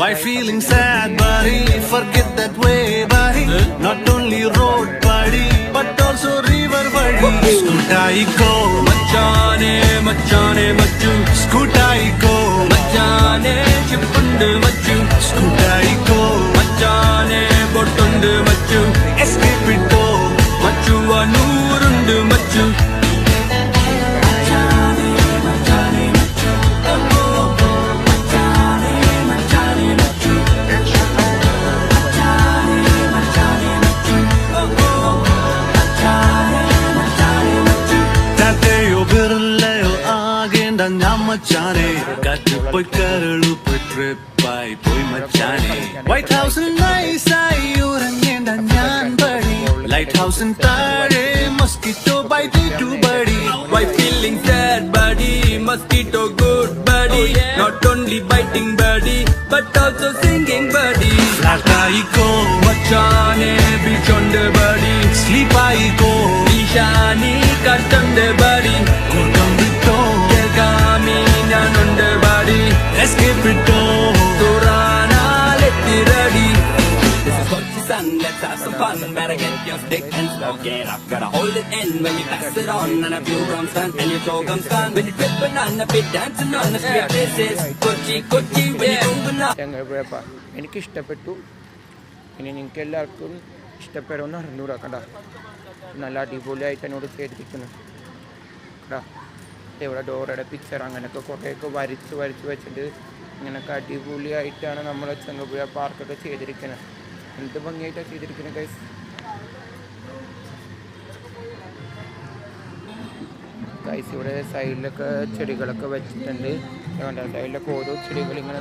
Why feeling sad, buddy? Forget that way, buddy. Not only road, buddy, but also river, buddy. Scootaiko, machane, machane, machu. Scootaiko, machane, chippundu, machu. Scootaiko, machane, bottundu, machu. Escape it, machu, anurundu, machu. മച്ചാനെ കാറ്റ് പോയി കരളു പോയി ട്രിപ്പായി പോയി മച്ചാനെ white ഹൗസിൽ നൈസായി ഉറങ്ങേണ്ട ഞാൻ ബടി light ഹൗസിൻ താഴെ mosquito bite to buddy Why feeling sad buddy, mosquito good buddy, not only biting buddy, but also singing buddy. ഫ്ലാറ്റായിക്കോ മച്ചാനെ beach on the buddy, സ്ലീപ്പായിക്കോ Eshani കട്ടുണ്ട് buddy, കൂട്ടം വിട്ടോ കേൾക്കാമി ഞാനുണ്ട് buddy, എസ്കേപ്പ് ഇട്ടോ തുറാനാലെത്തി ready. This is what you son, let's have some fun. Better get your stick and smoke it up. Gotta hold it in when you pass it on. And a few drums done and your toe comes fun. When you trippin' on the beat, dancing on the street. This is Kochi, Kochi, when you moving up. എനിക്കിഷ്ടപ്പെട്ടു. ഇനി നിങ്ങൾക്ക് എല്ലാവർക്കും ഇഷ്ടപ്പെടുമെന്ന് അറിഞ്ഞൂടാ കണ്ട. നല്ല അടിപൊളിയായിട്ട് എന്നോട് ചെയ്തിരിക്കുന്നു കേട്ടോ. ഇവിടെ ഡോറയുടെ പിക്ചർ അങ്ങനെയൊക്കെ കുറേയൊക്കെ വരച്ച് വെച്ചിട്ട് ഇങ്ങനെയൊക്കെ അടിപൊളിയായിട്ടാണ് നമ്മൾ ചെങ്ങപ്പുഴ പാർക്കൊക്കെ ചെയ്തിരിക്കുന്നത്. എന്ത് ഭംഗിയായിട്ടാണ് ചെയ്തിരിക്കുന്നത് ഗൈസ്. ഗൈസ് ഇവിടെ സൈഡിലൊക്കെ ചെടികളൊക്കെ വെച്ചിട്ടുണ്ട്. സൈഡിലൊക്കെ ഓരോ ചെടികൾ ഇങ്ങനെ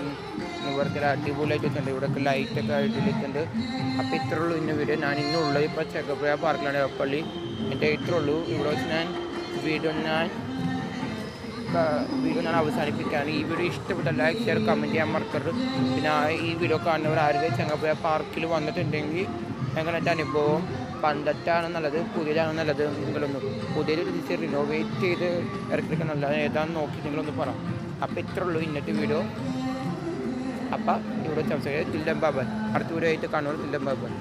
നിവർത്തി അടിപൊളിയായിട്ട് വെച്ചിട്ടുണ്ട്. ഇവിടെയൊക്കെ ലൈറ്റൊക്കെ ആയിട്ടിട്ടുണ്ട്. അപ്പോൾ ഇത്രേ ഉള്ളൂ ഇന്ന് വീഡിയോ. ഞാൻ ഇന്നുള്ളത് ഇപ്പോൾ ചെങ്ങപ്പുഴ പാർക്കിലാണ് എപ്പള്ളി. എൻ്റെ ഇത്രേ ഉള്ളൂ. ഇവിടെ വെച്ച് ഞാൻ വീഡിയോ അവസാനിപ്പിക്കുകയാണ്. ഈ വീഡിയോ ഇഷ്ടപ്പെട്ട ലൈക്ക് ഷെയർ കമൻറ്റ് ചെയ്യാൻ മറക്കരുത്. പിന്നെ ഈ വീഡിയോ കാണുന്നവർ ആരും ചെങ്ങപ്പുഴ പാർക്കിൽ വന്നിട്ടുണ്ടെങ്കിൽ ഞങ്ങളുടെ അനുഭവം പണ്ടത്താണ് നല്ലത് പുതിയതാണ് നല്ലത് നിങ്ങളൊന്ന് പുതിയൊരു തിരിച്ച് റിനോവേറ്റ് ചെയ്ത് ഇറക്കിയിരിക്കാൻ നല്ലത് ഏതാണെന്ന് നോക്കി നിങ്ങളൊന്ന് പറ. അപ്പോൾ ഇത്രേ ഉള്ളൂ ഇന്നത്തെ വീഡിയോ. അപ്പം ഇവിടെ സംസാരിക്കുക തില്ലം ബാബൻ. അടുത്ത വീഡിയോ ആയിട്ട് കാണുന്നത് തില്ലം ബാബൻ.